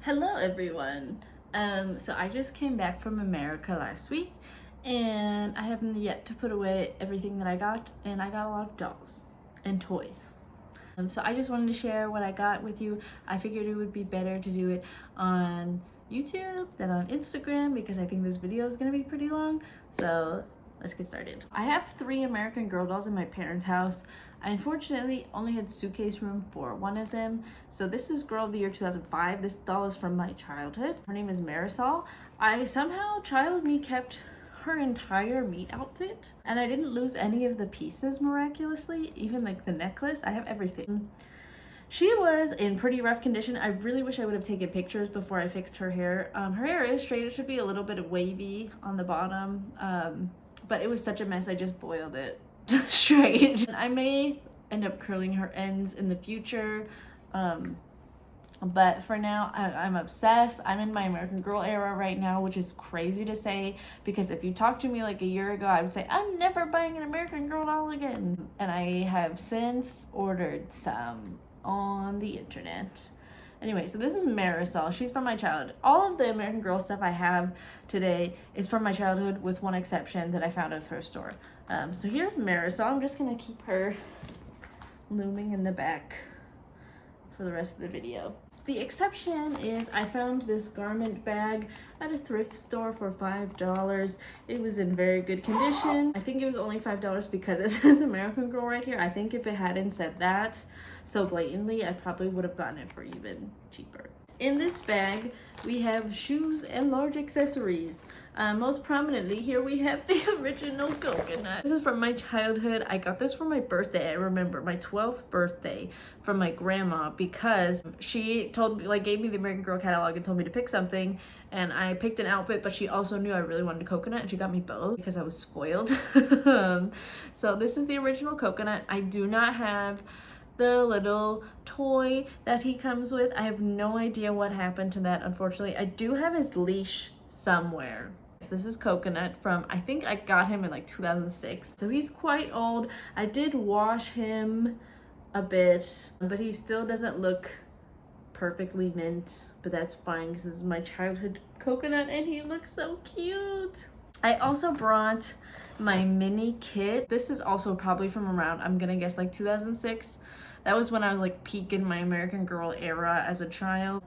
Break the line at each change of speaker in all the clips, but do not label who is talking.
Hello everyone. So I just came back from America last week and I haven't yet to put away everything that I got, and I got a lot of dolls and toys. So I just wanted to share what I got with you. I figured it would be better to do it on YouTube than on Instagram because I think this video is going to be pretty long. So let's get started. I have 3 American Girl dolls in my parents' house. I unfortunately only had suitcase room for one of them. So this is Girl of the Year 2005. This doll is from my childhood. Her name is Marisol. Child me kept her entire meat outfit, and I didn't lose any of the pieces miraculously, even like the necklace. I have everything. She was in pretty rough condition. I really wish I would have taken pictures before I fixed her hair. Her hair is straight. It should be a little bit wavy on the bottom, but it was such a mess I just boiled it straight. I may end up curling her ends in the future, but for now I'm obsessed. I'm in my American Girl era right now, which is crazy to say because if you talked to me like a year ago, I would say I'm never buying an American Girl doll again, and I have since ordered some on the internet. Anyway, so this is Marisol. She's from my childhood. All of the American Girl stuff I have today is from my childhood, with one exception that I found at a thrift store. So here's Marisol. I'm just gonna keep her looming in the back for the rest of the video. The exception is I found this garment bag at a thrift store for $5. It was in very good condition. I think it was only $5 because it says American Girl right here. I think if it hadn't said that so blatantly, I probably would have gotten it for even cheaper. In this bag, we have shoes and large accessories. Most prominently, here we have the original coconut. This is from my childhood. I got this for my birthday. I remember my 12th birthday from my grandma because she told me, like, gave me the American Girl catalog and told me to pick something, and I picked an outfit, but she also knew I really wanted a coconut, and she got me both because I was spoiled. So this is the original coconut. I do not have the little toy that he comes with. I have no idea what happened to that, unfortunately. I do have his leash somewhere. This is Coconut from, I think I got him in like 2006. So he's quite old. I did wash him a bit, but he still doesn't look perfectly mint, but that's fine because this is my childhood Coconut and he looks so cute. I also brought my mini kit. This is also probably from around, I'm gonna guess, like 2006. That was when I was like peak in my American Girl era as a child.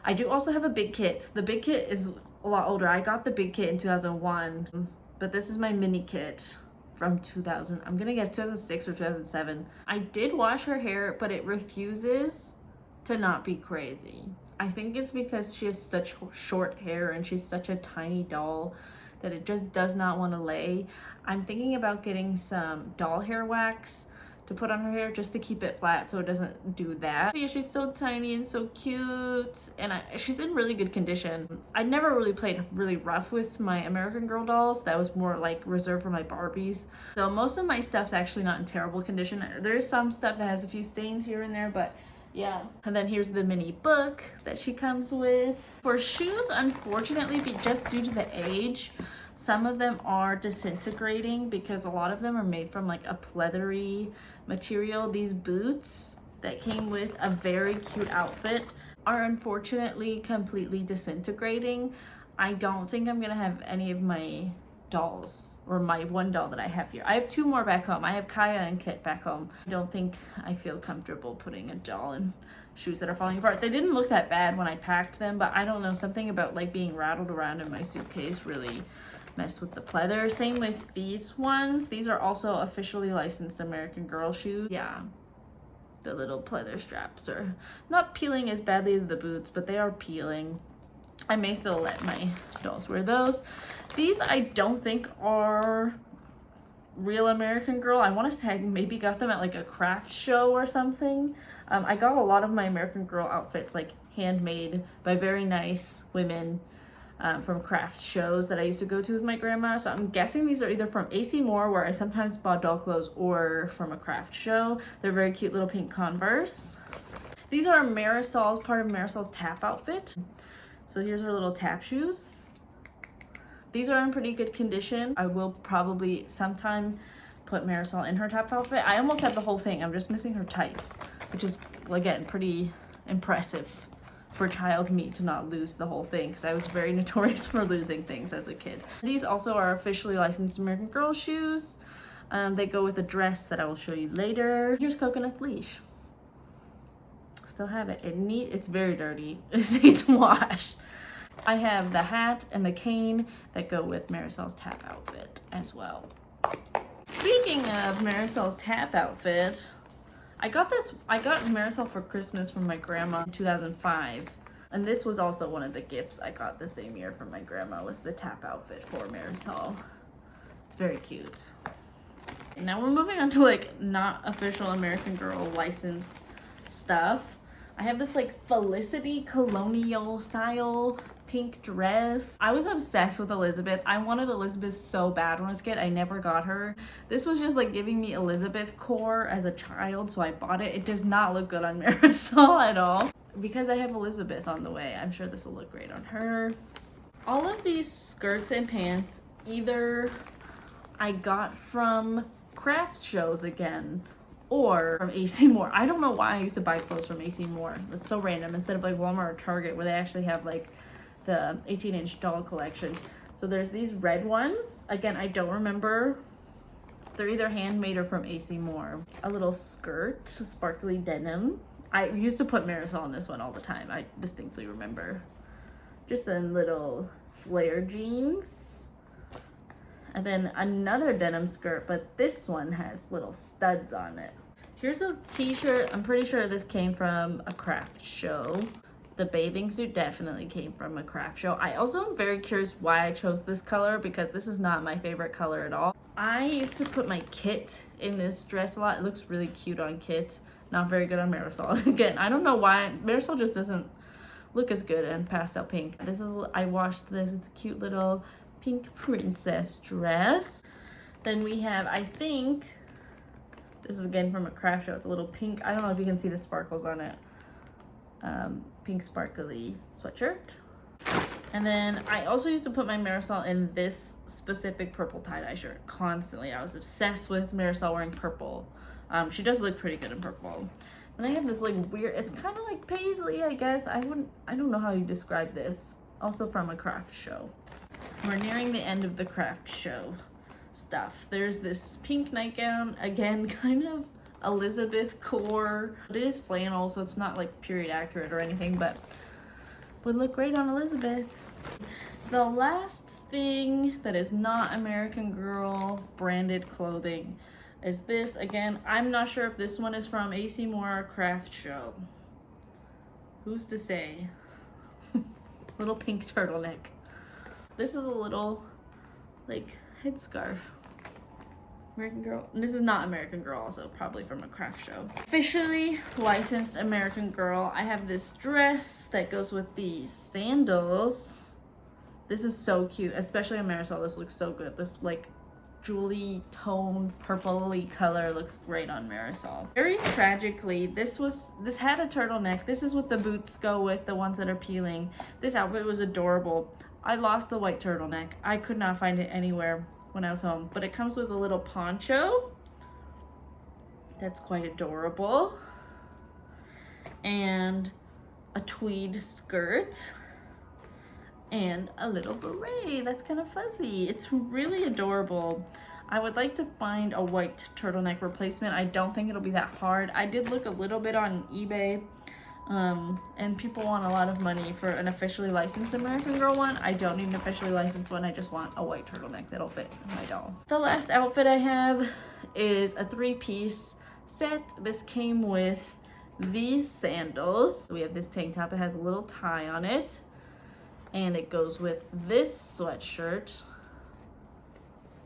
I do also have a big kit. The big kit is a lot older. I got the big kit in 2001, but this is my mini kit from 2000. I'm gonna guess 2006 or 2007. I did wash her hair, but it refuses to not be crazy. I think it's because she has such short hair and she's such a tiny doll that it just does not want to lay. I'm thinking about getting some doll hair wax to put on her hair just to keep it flat so it doesn't do that. But yeah, she's so tiny and so cute, and she's in really good condition. I never really played really rough with my American Girl dolls. That was more like reserved for my Barbies. So most of my stuff's actually not in terrible condition. There is some stuff that has a few stains here and there, but yeah. And then here's the mini book that she comes with. For shoes, unfortunately, just due to the age, some of them are disintegrating because a lot of them are made from like a pleathery material. These boots that came with a very cute outfit are unfortunately completely disintegrating. I don't think I'm gonna have any of my dolls, or my one doll that I have here. I have 2 more back home. I have Kaya and Kit back home. I don't think I feel comfortable putting a doll in shoes that are falling apart. They didn't look that bad when I packed them, but I don't know, something about like being rattled around in my suitcase really messed with the pleather. Same with these ones. These are also officially licensed American Girl shoes. Yeah, the little pleather straps are not peeling as badly as the boots, but they are peeling. I may still let my dolls wear those. These I don't think are real American Girl. I want to say I maybe got them at like a craft show or something. I got a lot of my American Girl outfits like handmade by very nice women from craft shows that I used to go to with my grandma. So I'm guessing these are either from AC Moore, where I sometimes bought doll clothes, or from a craft show. They're very cute little pink Converse. These are Marisol's, part of Marisol's tap outfit. So here's her little tap shoes. These are in pretty good condition. I will probably sometime put Marisol in her tap outfit. I almost have the whole thing. I'm just missing her tights, which is, again, pretty impressive for child me to not lose the whole thing because I was very notorious for losing things as a kid. These also are officially licensed American Girl shoes. They go with a dress that I will show you later. Here's Coconut's leash. Still have it. It's very dirty. It needs wash. I have the hat and the cane that go with Marisol's tap outfit as well. Speaking of Marisol's tap outfit, I got Marisol for Christmas from my grandma in 2005. And this was also one of the gifts I got the same year from my grandma, was the tap outfit for Marisol. It's very cute. And now we're moving on to like not official American Girl licensed stuff. I have this like Felicity colonial style pink dress. I was obsessed with Elizabeth. I wanted Elizabeth so bad when I was a kid. I never got her. This was just like giving me Elizabeth core as a child, so I bought it. It does not look good on Marisol at all. Because I have Elizabeth on the way, I'm sure this will look great on her. All of these skirts and pants, either I got from craft shows again, or from AC Moore. I don't know why I used to buy clothes from AC Moore. That's so random. Instead of like Walmart or Target where they actually have like the 18-inch doll collections. So there's these red ones. Again, I don't remember. They're either handmade or from AC Moore. A little skirt, sparkly denim. I used to put Marisol in this one all the time. I distinctly remember. Just some little flare jeans. And then another denim skirt, but this one has little studs on it. Here's a t-shirt. I'm pretty sure this came from a craft show. The bathing suit definitely came from a craft show. I also am very curious why I chose this color because this is not my favorite color at all. I used to put my Kit in this dress a lot. It looks really cute on Kit. Not very good on Marisol. Again, I don't know why. Marisol just doesn't look as good in pastel pink. I washed this. It's a cute little pink princess dress. Then we have, I think, this is again from a craft show. It's a little pink. I don't know if you can see the sparkles on it. Pink sparkly sweatshirt. And then I also used to put my Marisol in this specific purple tie-dye shirt constantly. I was obsessed with Marisol wearing purple. She does look pretty good in purple. And I have this like weird, it's kind of like paisley, I guess. I don't know how you describe this. Also from a craft show. We're nearing the end of the craft show stuff. There's this pink nightgown, again, kind of Elizabeth core. It is flannel, so it's not like period accurate or anything, but would look great on Elizabeth. The last thing that is not American Girl branded clothing is this. Again, I'm not sure if this one is from AC Moore craft show. Who's to say? Little pink turtleneck. This is a little like headscarf. American Girl. And this is not American Girl, also probably from a craft show. Officially licensed American Girl. I have this dress that goes with these sandals. This is so cute, especially on Marisol. This looks so good. This like jewelry toned purpley color looks great on Marisol. Very tragically, this had a turtleneck. This is what the boots go with, the ones that are peeling. This outfit was adorable. I lost the white turtleneck. I could not find it anywhere when I was home, but it comes with a little poncho that's quite adorable and a tweed skirt and a little beret that's kind of fuzzy. It's really adorable. I would like to find a white turtleneck replacement. I don't think it'll be that hard. I did look a little bit on eBay, and people want a lot of money for an officially licensed American Girl one. I don't need an officially licensed one. I just want a white turtleneck that'll fit my doll. The last outfit I have is a 3-piece set. This came with these sandals. We have this tank top. It has a little tie on it. And it goes with this sweatshirt,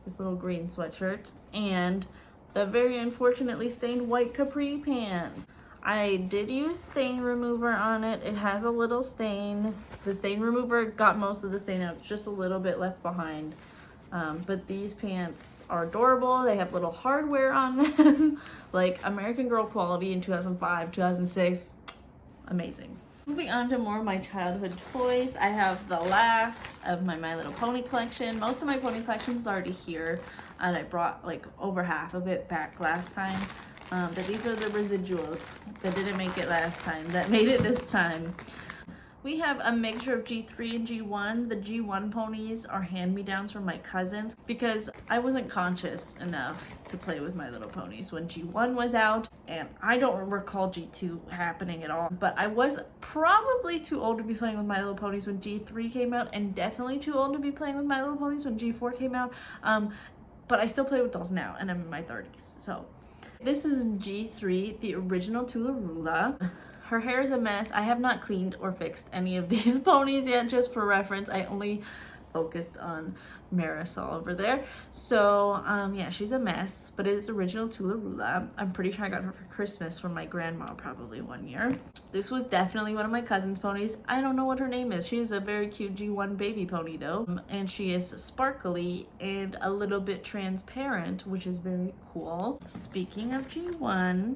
this little green sweatshirt, and the very unfortunately stained white capri pants. I did use stain remover on it. It has a little stain. The stain remover got most of the stain out, just a little bit left behind. But these pants are adorable. They have little hardware on them, like American Girl quality in 2005, 2006. Amazing. Moving on to more of my childhood toys, I have the last of my My Little Pony collection. Most of my pony collection is already here, and I brought like over half of it back last time. But these are the residuals that didn't make it last time, that made it this time. We have a mixture of G3 and G1. The G1 ponies are hand-me-downs from my cousins because I wasn't conscious enough to play with My Little Ponies when G1 was out, and I don't recall G2 happening at all. But I was probably too old to be playing with My Little Ponies when G3 came out, and definitely too old to be playing with My Little Ponies when G4 came out. But I still play with dolls now, and I'm in my 30s. So this is G3, the original Tularula. Her hair is a mess. I have not cleaned or fixed any of these ponies yet, just for reference. I only focused on Marisol over there. So, yeah, she's a mess, but it is original Tularula. I'm pretty sure I got her for Christmas from my grandma probably one year. This was definitely one of my cousin's ponies. I don't know what her name is. She is a very cute G1 baby pony though. And she is sparkly and a little bit transparent, which is very cool. Speaking of G1,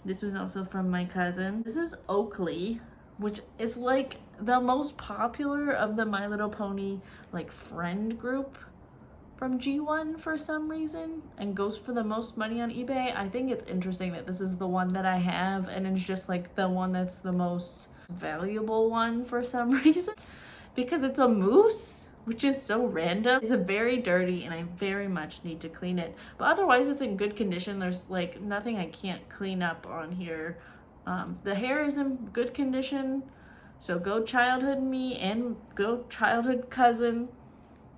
this was also from my cousin. This is Oakley, which is like the most popular of the My Little Pony like friend group from G1 for some reason, and goes for the most money on eBay. I think it's interesting that this is the one that I have, and it's just like the one that's the most valuable one for some reason, because it's a moose, which is so random. It's very dirty and I very much need to clean it. But otherwise it's in good condition. There's like nothing I can't clean up on here. The hair is in good condition. So go childhood me and go childhood cousin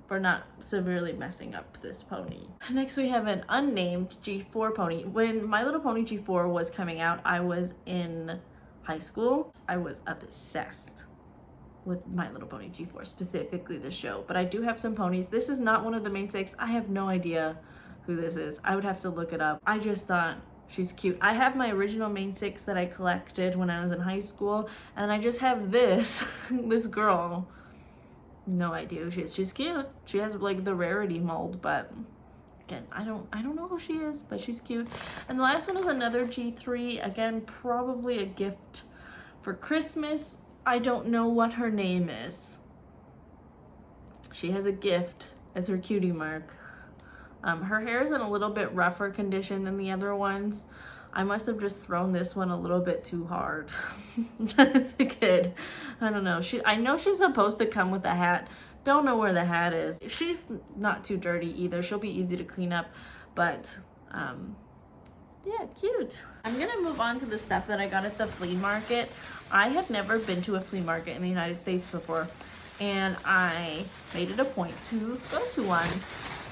for not severely messing up this pony. Next we have an unnamed G4 pony. When My Little Pony G4 was coming out, I was in high school. I was obsessed with My Little Pony G4, specifically the show. But I do have some ponies. This is not one of the main six. I have no idea who this is. I would have to look it up. I just thought she's cute. I have my original main six that I collected when I was in high school, and I just have this, this girl. No idea who she is. She's cute. She has like the rarity mold, but again, I don't know who she is, but she's cute. And the last one is another G3. Again, probably a gift for Christmas. I don't know what her name is. She has a gift as her cutie mark. Her hair is in a little bit rougher condition than the other ones. I must have just thrown this one a little bit too hard as a kid. I don't know. I know she's supposed to come with a hat. Don't know where the hat is. She's not too dirty either. She'll be easy to clean up, but yeah, cute. I'm gonna move on to the stuff that I got at the flea market. I have never been to a flea market in the United States before, and I made it a point to go to one.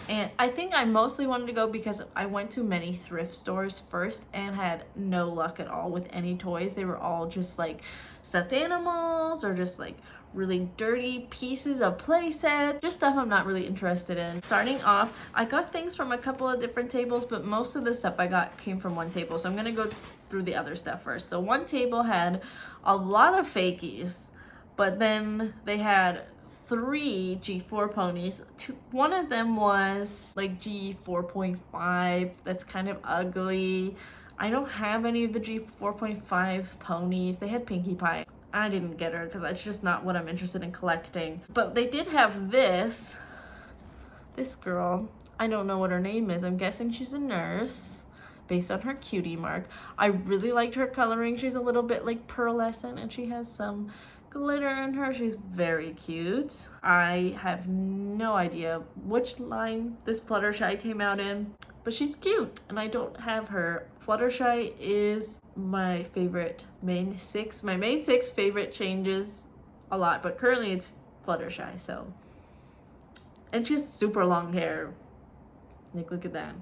And I think I mostly wanted to go because I went to many thrift stores first and had no luck at all with any toys. They were all just like stuffed animals or just like really dirty pieces of play sets, just stuff I'm not really interested in. Starting off, I got things from a couple of different tables, but most of the stuff I got came from one table. So I'm gonna go through the other stuff first. So one table had a lot of fakies, but then they had 3 G4 ponies. One of them was like G4.5. That's kind of ugly. I don't have any of the G4.5 ponies. They had Pinkie Pie. I didn't get her because that's just not what I'm interested in collecting. But they did have this girl. I don't know what her name is. I'm guessing she's a nurse based on her cutie mark. I really liked her coloring. She's a little bit like pearlescent and she has some glitter in her. She's very cute. I have no idea which line this Fluttershy came out in, but she's cute and I don't have her. Fluttershy is my favorite main six. My main six favorite changes a lot, but currently it's Fluttershy. So, and she has super long hair. Like, look at that.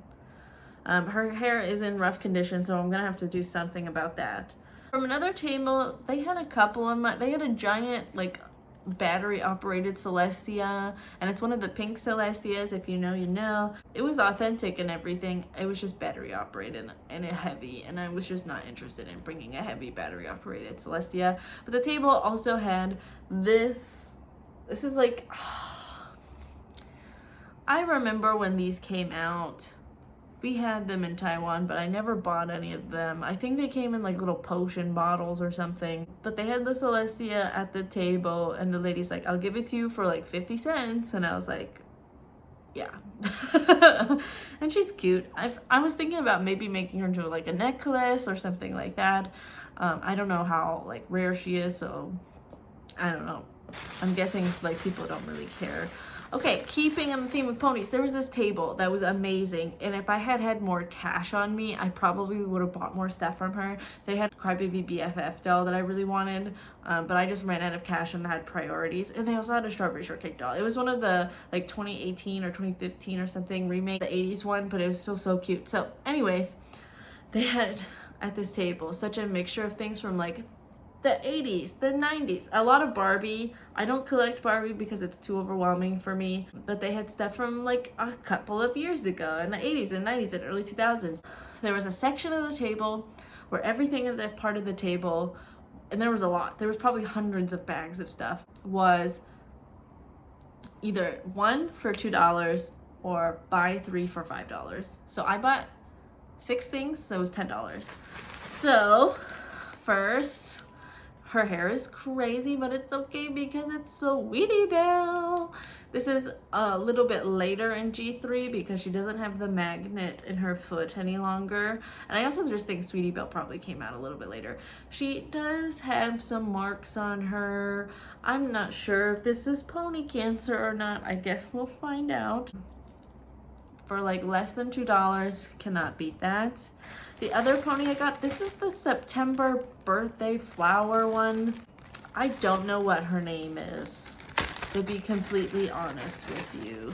Her hair is in rough condition, so I'm gonna have to do something about that. From another table, they had a couple of they had a giant like battery operated Celestia, and it's one of the pink Celestias. If you know, you know. It was authentic and everything. It was just battery operated and heavy, and I was just not interested in bringing a heavy battery operated Celestia. But the table also had this. This is like, I remember when these came out. We had them in Taiwan, but I never bought any of them. I think they came in like little potion bottles or something. But they had the Celestia at the table, and the lady's like, I'll give it to you for like 50 cents. And I was like, yeah. And she's cute. I was thinking about maybe making her into like a necklace or something like that. I don't know how like rare she is, so I don't know. I'm guessing like people don't really care. Okay, keeping on the theme of ponies, there was this table that was amazing, and if I had had more cash on me, I probably would have bought more stuff from her. They had a Crybaby BFF doll that I really wanted, but I just ran out of cash and had priorities. And they also had a Strawberry Shortcake doll. It was one of the like 2018 or 2015 or something remake, the 80s one, but it was still so cute. So anyways, they had at this table such a mixture of things from like the 80s, the 90s, a lot of Barbie. I don't collect Barbie because it's too overwhelming for me, but they had stuff from like a couple of years ago in the 80s and 90s and early 2000s. There was a section of the table where everything in that part of the table, and there was a lot, there was probably hundreds of bags of stuff, was either 1 for $2 or buy 3 for $5. So I bought 6 things, so it was $10. So first, her hair is crazy, but it's okay because it's Sweetie Belle. This is a little bit later in G3 because she doesn't have the magnet in her foot any longer. And I also just think Sweetie Belle probably came out a little bit later. She does have some marks on her. I'm not sure if this is pony cancer or not. I guess we'll find out. For like less than $2, cannot beat that. The other pony I got, this is the September birthday flower one. I don't know what her name is, to be completely honest with you.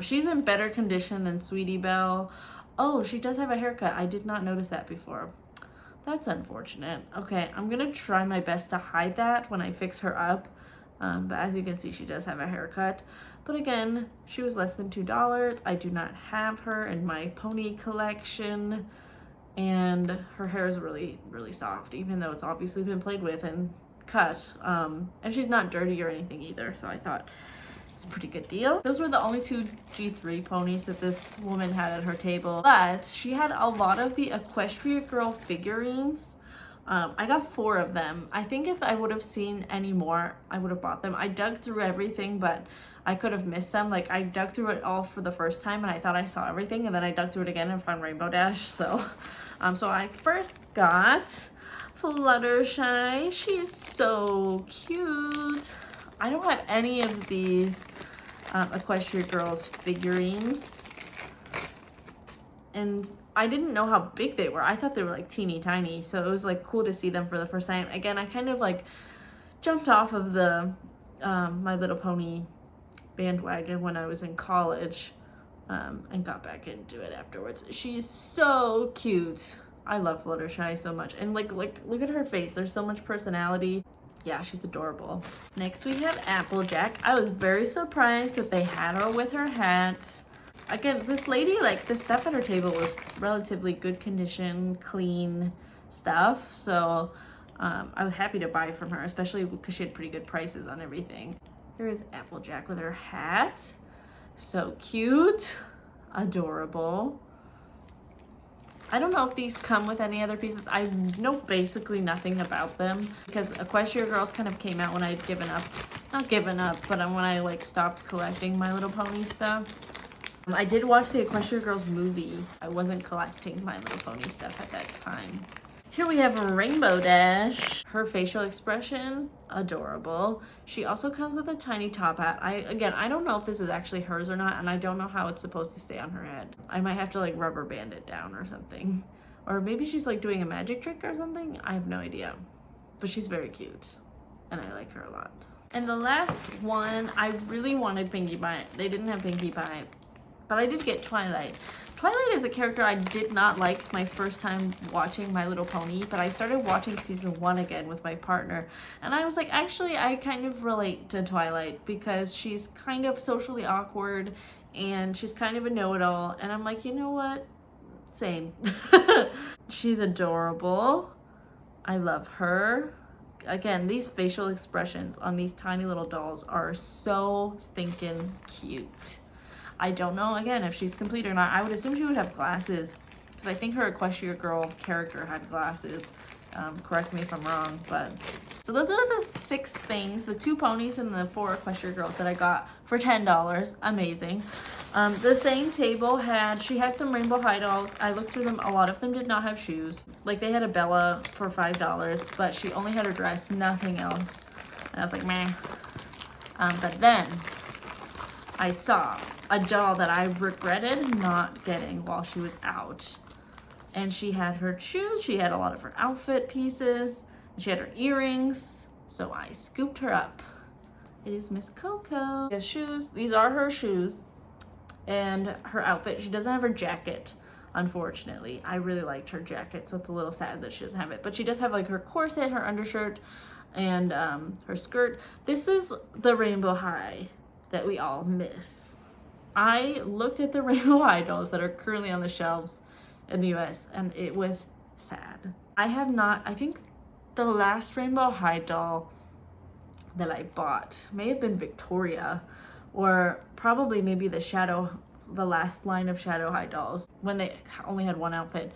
She's in better condition than Sweetie Belle. Oh, she does have a haircut. I did not notice that before. That's unfortunate. Okay, I'm gonna try my best to hide that when I fix her up. But as you can see, she does have a haircut. But again, she was less than $2. I do not have her in my pony collection. And her hair is really, really soft, even though it's obviously been played with and cut. And she's not dirty or anything either, so I thought it's a pretty good deal. Those were the only 2 G3 ponies that this woman had at her table. But she had a lot of the Equestria Girl figurines. I got 4 of them. I think if I would have seen any more, I would have bought them. I dug through everything, but I could have missed some. Like, I dug through it all for the first time, and I thought I saw everything, and then I dug through it again and found Rainbow Dash. So I first got Fluttershy. She is so cute. I don't have any of these Equestria Girls figurines, and I didn't know how big they were. I thought they were like teeny tiny, so it was like cool to see them for the first time. Again, I kind of like jumped off of the My Little Pony bandwagon when I was in college, and got back into it afterwards. She's so cute. I love Fluttershy so much, and like look at her face. There's so much personality. Yeah, she's adorable. Next we have Applejack. I was very surprised that they had her with her hat. Again, this lady, like, the stuff at her table was relatively good condition, clean stuff. So I was happy to buy from her, especially because she had pretty good prices on everything. Here is Applejack with her hat. So cute. Adorable. I don't know if these come with any other pieces. I know basically nothing about them because Equestria Girls kind of came out when I had given up. Not given up, but when I like stopped collecting My Little Pony stuff. I did watch the Equestria Girls movie. I wasn't collecting My Little Pony stuff at that time. Here we have Rainbow Dash. Her facial expression, adorable. She also comes with a tiny top hat. I don't know if this is actually hers or not, and I don't know how it's supposed to stay on her head. I might have to like rubber band it down or something. Or maybe she's like doing a magic trick or something. I have no idea. But she's very cute, and I like her a lot. And the last one, I really wanted Pinkie Pie. They didn't have Pinkie Pie. But I did get Twilight. Twilight is a character I did not like my first time watching My Little Pony, but I started watching season 1 again with my partner. And I was like, actually, I kind of relate to Twilight because she's kind of socially awkward and she's kind of a know-it-all. And I'm like, you know what? Same. She's adorable. I love her. Again, these facial expressions on these tiny little dolls are so stinking cute. I don't know, again, if she's complete or not. I would assume she would have glasses because I think her Equestria Girl character had glasses. Correct me if I'm wrong, but... So those are the 6 things, the 2 ponies and the 4 Equestria Girls that I got for $10. Amazing. The same table she had some Rainbow High dolls. I looked through them. A lot of them did not have shoes. Like they had a Bella for $5, but she only had her dress, nothing else. And I was like, meh. But then I saw a doll that I regretted not getting while she was out. And she had her shoes, she had a lot of her outfit pieces, and she had her earrings. So I scooped her up. It is Miss Coco. She has shoes. These are her shoes. And her outfit. She doesn't have her jacket, unfortunately. I really liked her jacket, so it's a little sad that she doesn't have it. But she does have like her corset, her undershirt, and her skirt. This is the Rainbow High that we all miss. I looked at the Rainbow High dolls that are currently on the shelves in the US, and it was sad. I think the last Rainbow High doll that I bought may have been Victoria, or probably maybe the last line of Shadow High dolls when they only had one outfit,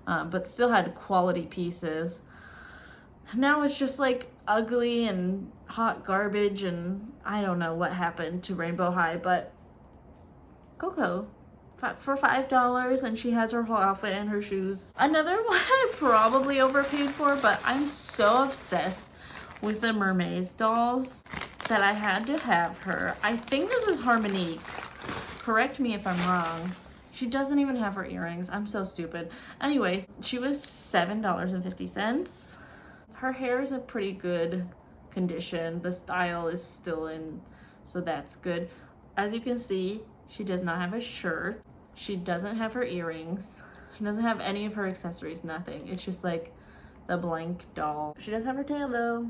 but still had quality pieces. Now it's just like ugly and hot garbage, and I don't know what happened to Rainbow High, but Coco for $5, and she has her whole outfit and her shoes. Another one I probably overpaid for, but I'm so obsessed with the Mermaids dolls that I had to have her. I think this is Harmonique. Correct me if I'm wrong. She doesn't even have her earrings. I'm so stupid. Anyways, she was $7.50. Her hair is in pretty good condition. The style is still in, so that's good. As you can see, she does not have a shirt. She doesn't have her earrings. She doesn't have any of her accessories, nothing. It's just like the blank doll. She does have her tail though.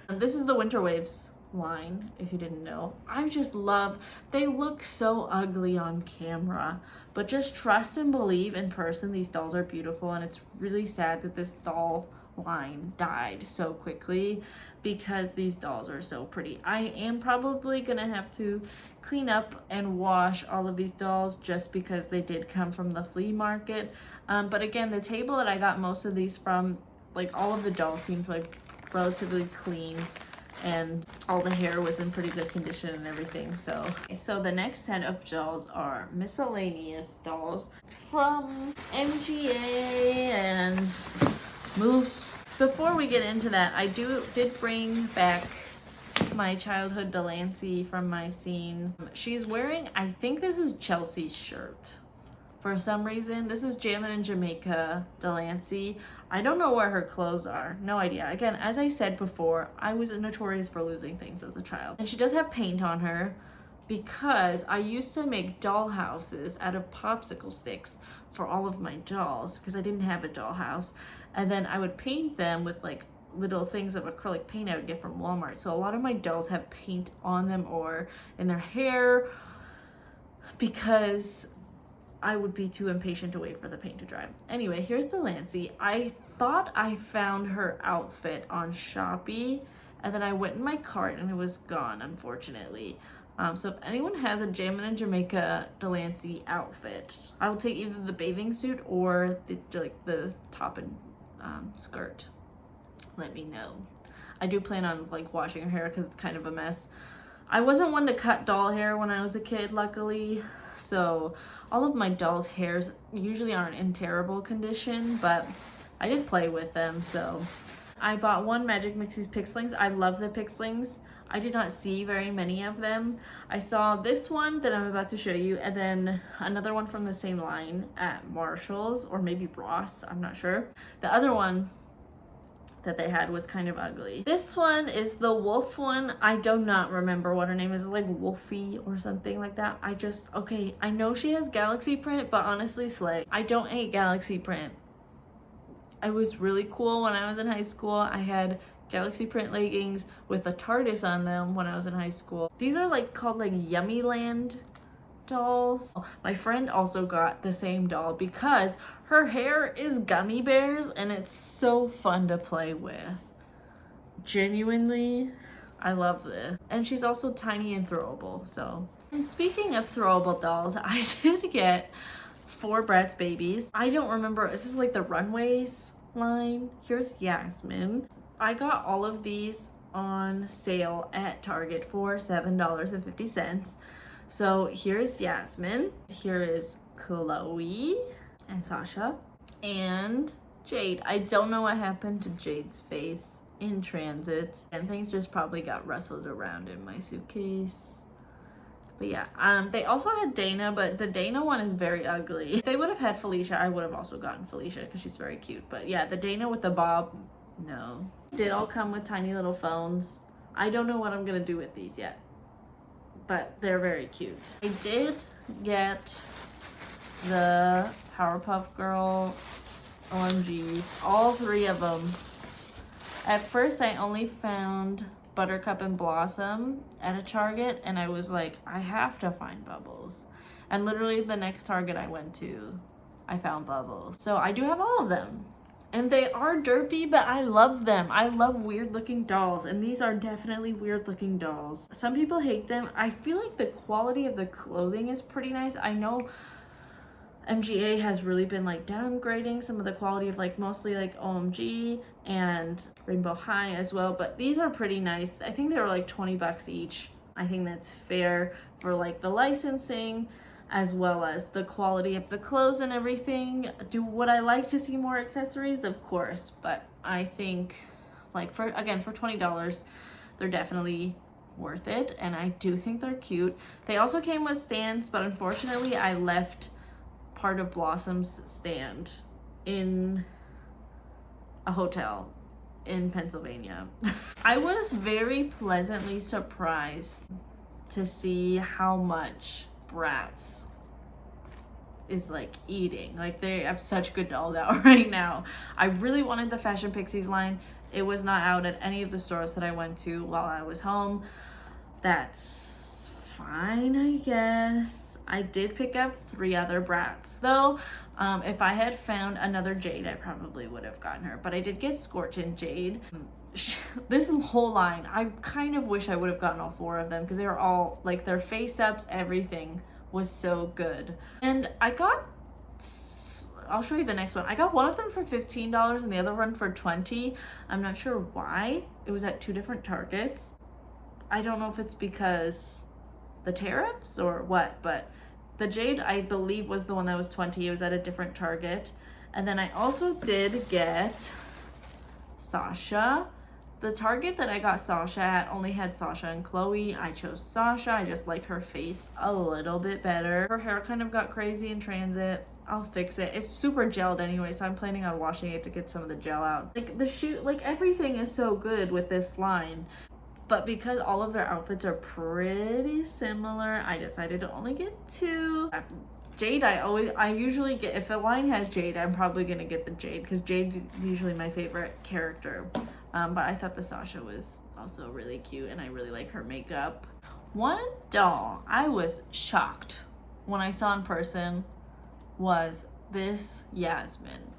This is the Winter Waves line, if you didn't know. I just love, they look so ugly on camera, but just trust and believe in person, these dolls are beautiful. And it's really sad that this doll line died so quickly because these dolls are so pretty. I am probably gonna have to clean up and wash all of these dolls just because they did come from the flea market. But again, the table that I got most of these from, like all of the dolls seemed like relatively clean, and all the hair was in pretty good condition and everything. So the next set of dolls are miscellaneous dolls from MGA and Moose. Before we get into that, I did bring back my childhood Delancey from my scene. She's wearing, I think this is Chelsea's shirt. For some reason, this is Jammin' in Jamaica Delancey. I don't know where her clothes are. No idea. Again, as I said before, I was notorious for losing things as a child. And she does have paint on her because I used to make doll houses out of popsicle sticks for all of my dolls because I didn't have a doll house. And then I would paint them with like little things of acrylic paint I would get from Walmart. So a lot of my dolls have paint on them or in their hair because I would be too impatient to wait for the paint to dry. Anyway, here's Delancey. I thought I found her outfit on Shopee, and then I went in my cart and it was gone, unfortunately. So if anyone has a Jammin' in Jamaica Delancey outfit, I will take either the bathing suit or the top and skirt. Let me know. I do plan on like washing her hair because it's kind of a mess. I wasn't one to cut doll hair when I was a kid, luckily. So all of my dolls' hairs usually aren't in terrible condition, but I did play with them. So I bought one Magic Mixie's Pixlings. I love the Pixlings. I did not see very many of them. I saw this one that I'm about to show you, and then another one from the same line at Marshall's, or maybe Ross, I'm not sure. The other one that they had was kind of ugly. This one is the wolf one. I do not remember what her name is, like Wolfie or something like that. I know she has galaxy print, but honestly, slay. I don't hate galaxy print. I was really cool when I was in high school. I had galaxy print leggings with a TARDIS on them when I was in high school. These are like called like Yummy Land dolls. My friend also got the same doll because her hair is gummy bears and it's so fun to play with. Genuinely, I love this. And she's also tiny and throwable, so. And speaking of throwable dolls, I did get 4 Bratz babies. I don't remember, this is like the Runways line. Here's Yasmin. I got all of these on sale at Target for $7.50. So here's Yasmin, here is Chloe and Sasha, and Jade. I don't know what happened to Jade's face in transit, and things just probably got rustled around in my suitcase. But yeah, they also had Dana, but the Dana one is very ugly. If they would have had Felicia, I would have also gotten Felicia because she's very cute. But yeah, the Dana with the bob, no. Did all come with tiny little phones. I don't know what I'm gonna do with these yet, but they're very cute. I did get the Powerpuff Girl OMGs, all 3 of them. At first, I only found Buttercup and Blossom at a Target, and I was like, I have to find Bubbles. And literally the next Target I went to, I found Bubbles. So I do have all of them. And they are derpy, but I love them. I love weird looking dolls, and these are definitely weird looking dolls. Some people hate them. I feel like the quality of the clothing is pretty nice. I know MGA has really been like downgrading some of the quality of like mostly like OMG and Rainbow High as well, but these are pretty nice. I think they were like 20 bucks each. I think that's fair for like the licensing as well as the quality of the clothes and everything. Would I like to see more accessories? Of course, but I think like for $20, they're definitely worth it, and I do think they're cute. They also came with stands, but unfortunately I left part of Blossom's stand in a hotel in Pennsylvania. I was very pleasantly surprised to see how much Bratz is like eating. Like they have such good dolls out right now. I really wanted the Fashion Pixies line. It was not out at any of the stores that I went to while I was home. That's fine, I guess. I did pick up 3 other Bratz though. If I had found another Jade, I probably would have gotten her, but I did get Scorch and Jade. This whole line, I kind of wish I would have gotten all 4 of them because they were all like their face ups, everything was so good. And I got, I'll show you the next one. I got one of them for $15 and the other one for $20. I'm not sure why. It was at 2 different Targets. I don't know if it's because the tariffs or what, but the Jade I believe was the one that was $20. It was at a different Target. And then I also did get Sasha. The Target that I got Sasha at only had Sasha and Chloe. I chose Sasha. I just like her face a little bit better. Her hair kind of got crazy in transit. I'll fix it. It's super gelled anyway, so I'm planning on washing it to get some of the gel out. Like the shoe, like everything is so good with this line. But because all of their outfits are pretty similar, I decided to only get 2. Jade, I usually get, if a line has Jade, I'm probably gonna get the Jade because Jade's usually my favorite character. But I thought the Sasha was also really cute and I really like her makeup. One doll I was shocked when I saw in person was this Yasmin.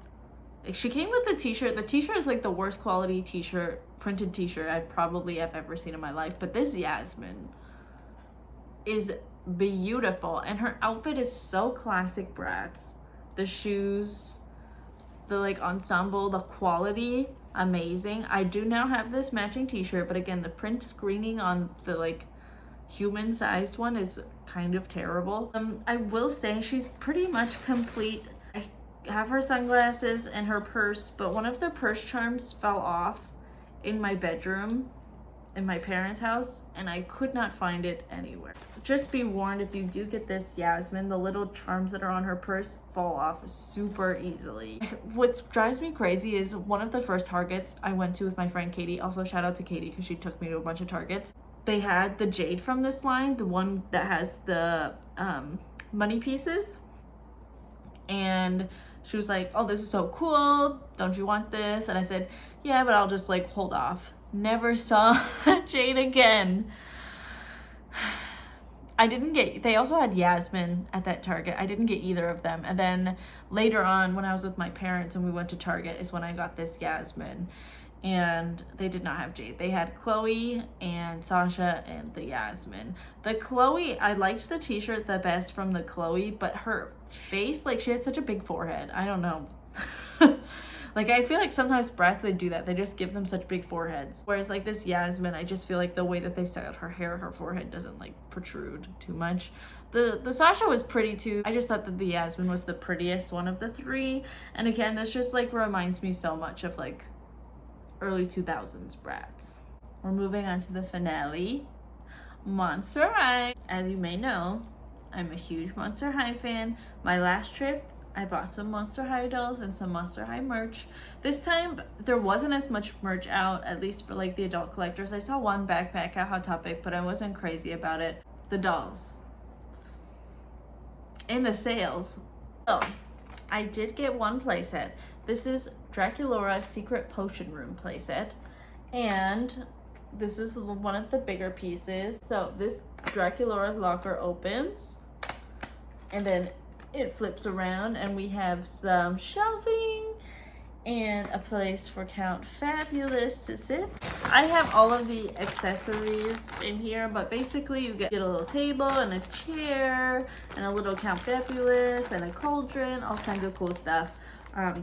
She came with the t-shirt. The t-shirt is like the worst quality t-shirt, printed t-shirt I probably have ever seen in my life. But this Yasmin is beautiful. And her outfit is so classic Bratz. The shoes, the like ensemble, the quality, amazing. I do now have this matching t-shirt. But again, the print screening on the like human-sized one is kind of terrible. I will say she's pretty much complete. Have her sunglasses and her purse, but one of the purse charms fell off in my bedroom in my parents' house and I could not find it anywhere. Just be warned, if you do get this Yasmin, the little charms that are on her purse fall off super easily. What drives me crazy is one of the first Targets I went to with my friend Katie, also shout out to Katie because she took me to a bunch of Targets. They had the Jade from this line, the one that has the money pieces, and she was like, oh, this is so cool. Don't you want this? And I said, yeah, but I'll just like hold off. Never saw Jade again. They also had Yasmin at that Target. I didn't get either of them. And then later on when I was with my parents and we went to Target is when I got this Yasmin. And they did not have Jade. They had Chloe and Sasha and the Yasmin. The Chloe, I liked the t-shirt the best from the Chloe, but her face, like she had such a big forehead. I don't know. Like, I feel like sometimes brats, they do that. They just give them such big foreheads. Whereas like this Yasmin, I just feel like the way that they styled her hair, her forehead doesn't like protrude too much. The Sasha was pretty too. I just thought that the Yasmin was the prettiest one of the three. And again, this just like reminds me so much of like early 2000s brats. We're moving on to the finale, Monster High. As you may know, I'm a huge Monster High fan. My last trip, I bought some Monster High dolls and some Monster High merch. This time, there wasn't as much merch out, at least for like the adult collectors. I saw one backpack at Hot Topic, but I wasn't crazy about it. The dolls in the sales. So, I did get one playset. This is Draculaura's Secret Potion Room playset. And this is one of the bigger pieces. So this Draculaura's locker opens and then it flips around and we have some shelving and a place for Count Fabulous to sit. I have all of the accessories in here, but basically you get a little table and a chair and a little Count Fabulous and a cauldron, all kinds of cool stuff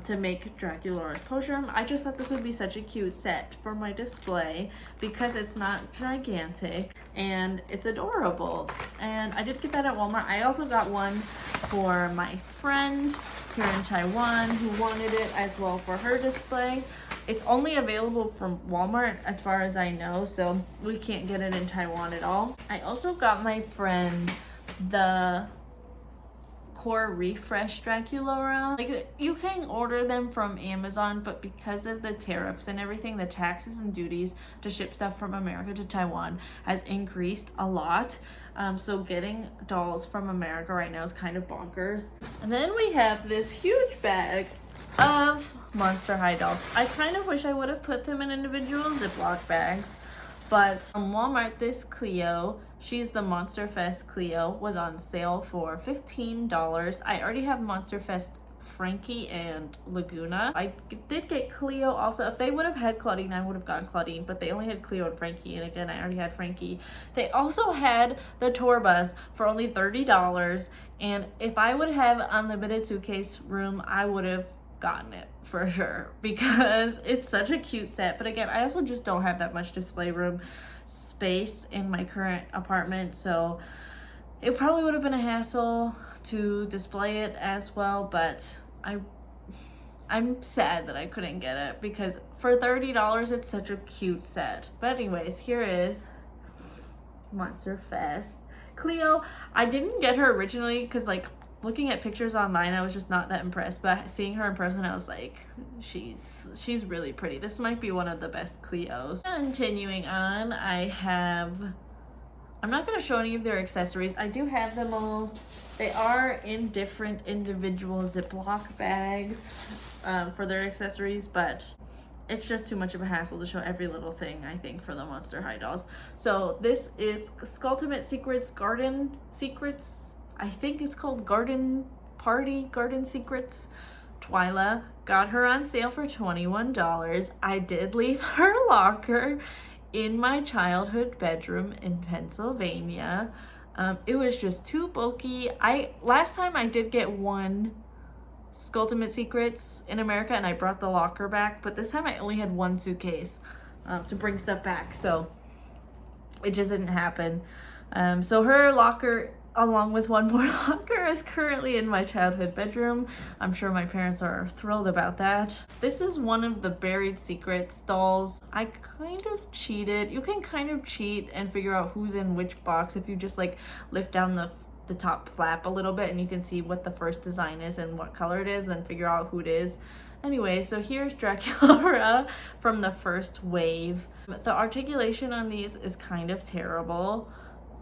to make Draculaura's potion room. I just thought this would be such a cute set for my display because it's not gigantic and it's adorable. And I did get that at Walmart. I also got one for my friend here in Taiwan who wanted it as well for her display. It's only available from Walmart as far as I know, so we can't get it in Taiwan at all. I also got my friend the Core Refresh Draculaura. Like, you can order them from Amazon, but because of the tariffs and everything, the taxes and duties to ship stuff from America to Taiwan has increased a lot. So getting dolls from America right now is kind of bonkers. And then we have this huge bag of Monster High dolls. I kind of wish I would have put them in individual Ziploc bags, but from Walmart, this Cleo, she's the Monster Fest Cleo, was on sale for $15. I already have Monster Fest Frankie and Laguna. I did get Cleo also. If they would have had Claudine, I would have gotten Claudine, but they only had Cleo and Frankie, and again, I already had Frankie. They also had the tour bus for only $30, and if I would have unlimited suitcase room, I would have gotten it for sure because it's such a cute set. But again, I also just don't have that much display room space in my current apartment, so it probably would have been a hassle to display it as well. But I'm sad that I couldn't get it because for $30 it's such a cute set. But anyways, here is Monster Fest Cleo. I didn't get her originally because like looking at pictures online, I was just not that impressed, but seeing her in person, I was like, she's really pretty. This might be one of the best Cleos. Continuing on, I'm not going to show any of their accessories. I do have them all. They are in different individual Ziploc bags for their accessories, but it's just too much of a hassle to show every little thing, I think, for the Monster High dolls. So this is Skulltimate Secrets Garden Secrets. I think it's called Garden Secrets. Twyla, got her on sale for $21. I did leave her locker in my childhood bedroom in Pennsylvania. It was just too bulky. Last time I did get one Skulltimate Secrets in America and I brought the locker back, but this time I only had one suitcase to bring stuff back, so it just didn't happen. So her locker, along with one more locker, is currently in my childhood bedroom. I'm sure my parents are thrilled about that. This is one of the Buried Secrets dolls. I kind of cheated. You can kind of cheat and figure out who's in which box if you just like lift down the top flap a little bit and you can see what the first design is and what color it is, then figure out who it is. Anyway, so here's Draculaura from the first wave. The articulation on these is kind of terrible,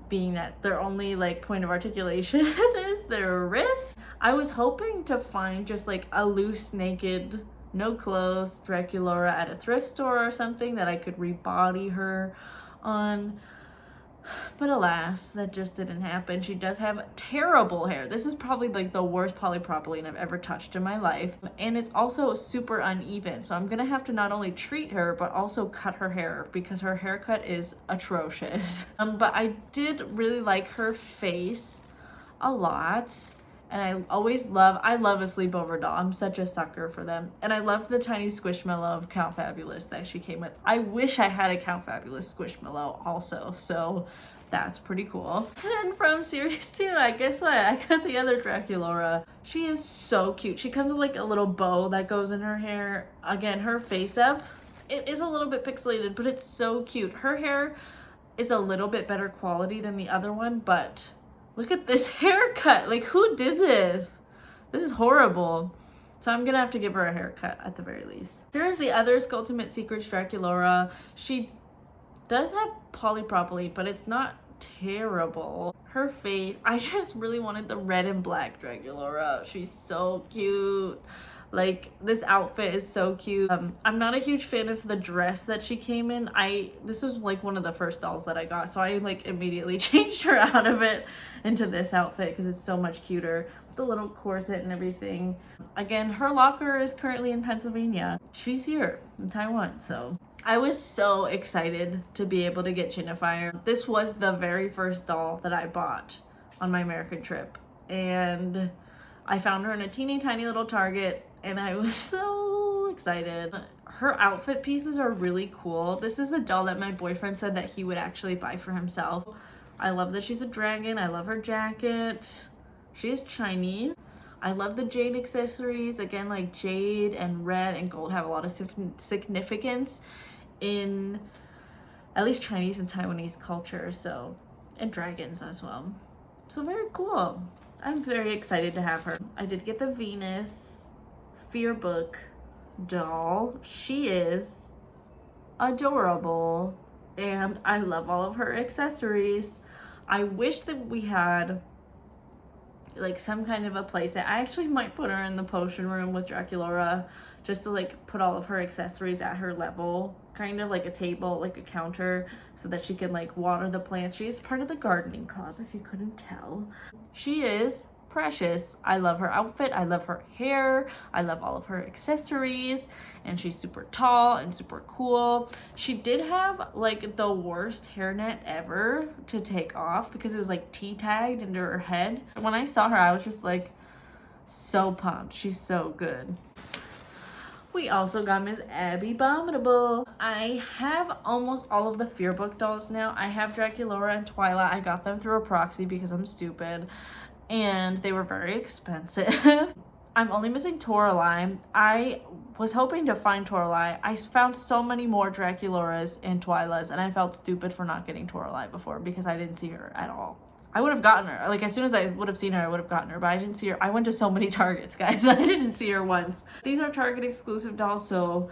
being that their only like point of articulation is their wrist. I was hoping to find just like a loose, naked, no clothes Draculaura at a thrift store or something that I could rebody her on, but alas, that just didn't happen. She does have terrible hair. This is probably like the worst polypropylene I've ever touched in my life, and it's also super uneven, so I'm gonna have to not only treat her but also cut her hair because her haircut is atrocious. But I did really like her face a lot, And I love a sleepover doll. I'm such a sucker for them. And I loved the tiny Squishmallow of Count Fabulous that she came with. I wish I had a Count Fabulous Squishmallow also, so that's pretty cool. And from series 2, guess what? I got the other Draculaura. She is so cute. She comes with like a little bow that goes in her hair. Again, her face up, it is a little bit pixelated, but it's so cute. Her hair is a little bit better quality than the other one, but look at this haircut. Like, who did this? This is horrible. So I'm gonna have to give her a haircut at the very least. Here's the other Skulltimate Secrets Draculaura. She does have polypropylene, but it's not terrible. Her face, I just really wanted the red and black Draculaura. She's so cute. Like, this outfit is so cute. I'm not a huge fan of the dress that she came in. This was like one of the first dolls that I got, so I like immediately changed her out of it into this outfit because it's so much cuter. The little corset and everything. Again, her locker is currently in Pennsylvania. She's here in Taiwan, so I was so excited to be able to get Jinnifier. This was the very first doll that I bought on my American trip, and I found her in a teeny tiny little Target, and I was so excited. Her outfit pieces are really cool. This is a doll that my boyfriend said that he would actually buy for himself. I love that she's a dragon. I love her jacket. She is Chinese. I love the jade accessories. Again, like jade and red and gold have a lot of significance in at least Chinese and Taiwanese culture, so, and dragons as well. So very cool. I'm very excited to have her. I did get the Venus Fear Book doll. She is adorable and I love all of her accessories. I wish that we had like some kind of a playset. I actually might put her in the potion room with Draculaura just to like put all of her accessories at her level, kind of like a table, like a counter, so that she can like water the plants. She is part of the gardening club, if you couldn't tell. She is precious. I love her outfit. I love her hair. I love all of her accessories, and she's super tall and super cool. She did have like the worst hairnet ever to take off because it was like T-tagged into her head. When I saw her, I was just like so pumped. She's so good. We also got Miss Abby Abominable. I have almost all of the Fear Book dolls now. I have Draculaura and Twyla. I got them through a proxy because I'm stupid, and they were very expensive. I'm only missing Toralei. I was hoping to find Toralei. I found so many more Draculauras and Twylas, and I felt stupid for not getting Toralei before because I didn't see her at all. I would have gotten her. Like, as soon as I would have seen her, I would have gotten her, but I didn't see her. I went to so many Targets, guys. I didn't see her once. These are Target exclusive dolls, so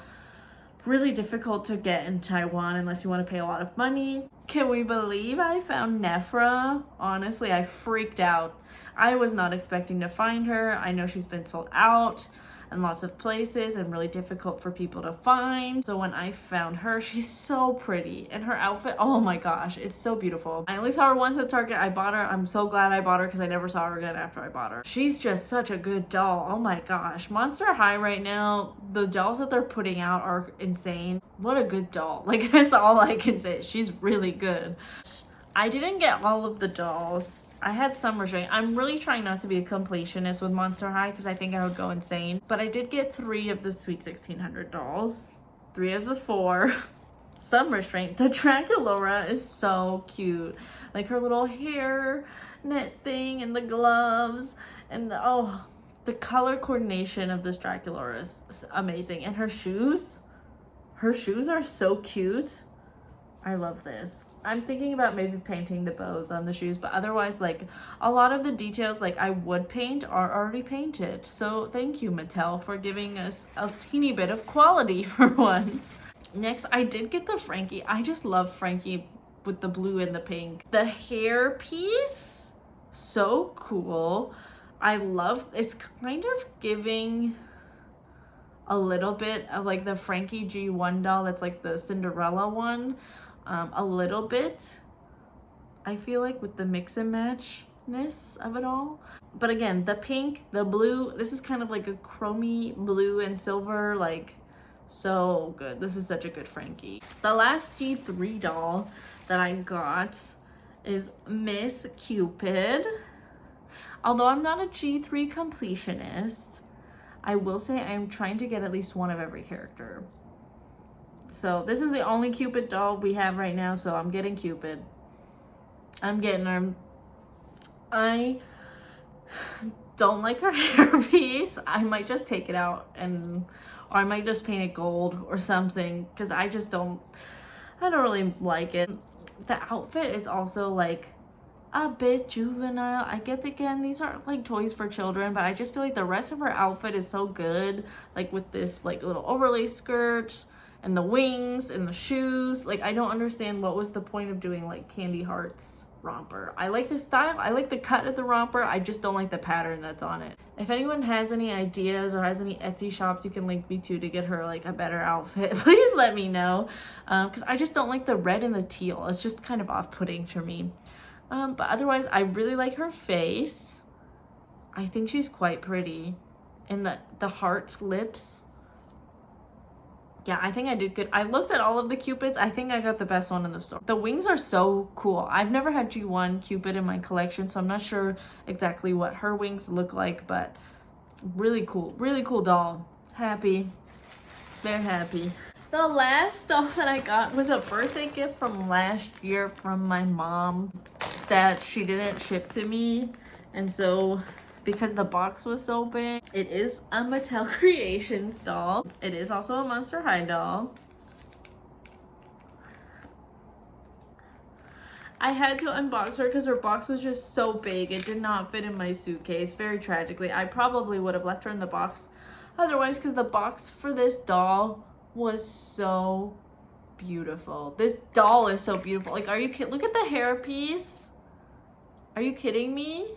really difficult to get in Taiwan unless you want to pay a lot of money. Can we believe I found Nephra? Honestly, I freaked out. I was not expecting to find her. I know she's been sold out in lots of places and really difficult for people to find. So when I found her, she's so pretty, and her outfit, oh my gosh, it's so beautiful. I only saw her once at Target. I bought her. I'm so glad I bought her because I never saw her again after I bought her. She's just such a good doll. Oh my gosh. Monster High right now, the dolls that they're putting out are insane. What a good doll. Like, that's all I can say. She's really good. I didn't get all of the dolls. I had some restraint. I'm really trying not to be a completionist with Monster High because I think I would go insane. But I did get 3 of the Sweet 1600 dolls. 3 of the 4. Some restraint. The Draculaura is so cute. Like her little hair net thing and the gloves. And the color coordination of this Draculaura is amazing. And her shoes. Her shoes are so cute. I love this. I'm thinking about maybe painting the bows on the shoes, but otherwise, like, a lot of the details like I would paint are already painted. So thank you, Mattel, for giving us a teeny bit of quality for once. Next, I did get the Frankie. I just love Frankie with the blue and the pink. The hair piece, so cool. I love, it's kind of giving a little bit of like the Frankie G1 doll that's like the Cinderella one. A little bit, I feel like, with the mix and matchness of it all. But again, the pink, the blue, this is kind of like a chromey blue and silver, like, so good. This is such a good Frankie. The last G3 doll that I got is Miss Cupid. Although I'm not a G3 completionist, I will say I'm trying to get at least one of every character. So this is the only Cupid doll we have right now, so I'm getting Cupid. I'm getting her. I don't like her hairpiece. I might just take it out or I might just paint it gold or something, because I don't really like it. The outfit is also like a bit juvenile. I get, again, these aren't like toys for children, but I just feel like the rest of her outfit is so good, like with this like little overlay skirt and the wings and the shoes. Like, I don't understand what was the point of doing like Candy Hearts romper. I like the style, I like the cut of the romper, I just don't like the pattern that's on it. If anyone has any ideas or has any Etsy shops you can link me to get her like a better outfit, please let me know, because I just don't like the red and the teal. It's just kind of off-putting for me. But otherwise, I really like her face. I think she's quite pretty. And the heart lips. Yeah, I think I did good. I looked at all of the Cupids. I think I got the best one in the store. The wings are so cool. I've never had G1 Cupid in my collection, so I'm not sure exactly what her wings look like, but really cool. Really cool doll. Happy. Very happy. The last doll that I got was a birthday gift from last year from my mom that she didn't ship to me. And so, because the box was so big, it is a Mattel Creations doll. It is also a Monster High doll. I had to unbox her because her box was just so big. It did not fit in my suitcase, very tragically. I probably would have left her in the box otherwise, because the box for this doll was so beautiful. This doll is so beautiful. Like, are you kidding? Look at the hairpiece. Are you kidding me?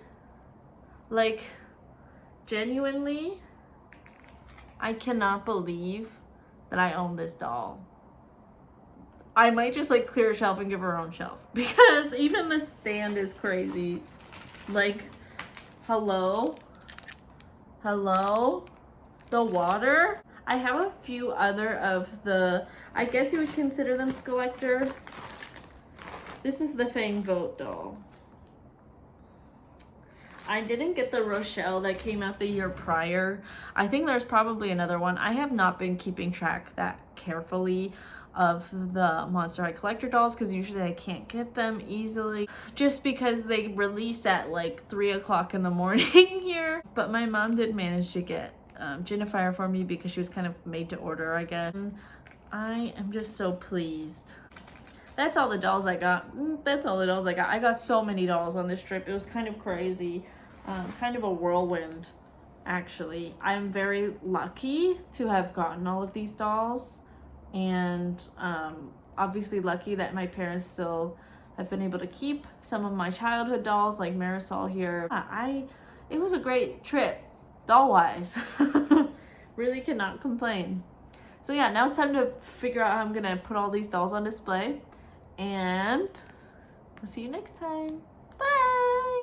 Like, genuinely, I cannot believe that I own this doll. I might just like clear a shelf and give her own shelf, because even the stand is crazy. Like, hello? Hello? The water? I have a few other of the, I guess you would consider them Skeletor. This is the Fang Vote doll. I didn't get the Rochelle that came out the year prior. I think there's probably another one. I have not been keeping track that carefully of the Monster High Collector dolls, because usually I can't get them easily just because they release at like 3 o'clock in the morning here. But my mom did manage to get Jennifer for me, because she was kind of made to order, I guess. I am just so pleased. That's all the dolls I got. That's all the dolls I got. I got so many dolls on this trip. It was kind of crazy. Kind of a whirlwind, actually. I'm very lucky to have gotten all of these dolls. And obviously lucky that my parents still have been able to keep some of my childhood dolls, like Marisol here. It was a great trip, doll-wise. Really cannot complain. So yeah, now it's time to figure out how I'm gonna put all these dolls on display. And I'll see you next time.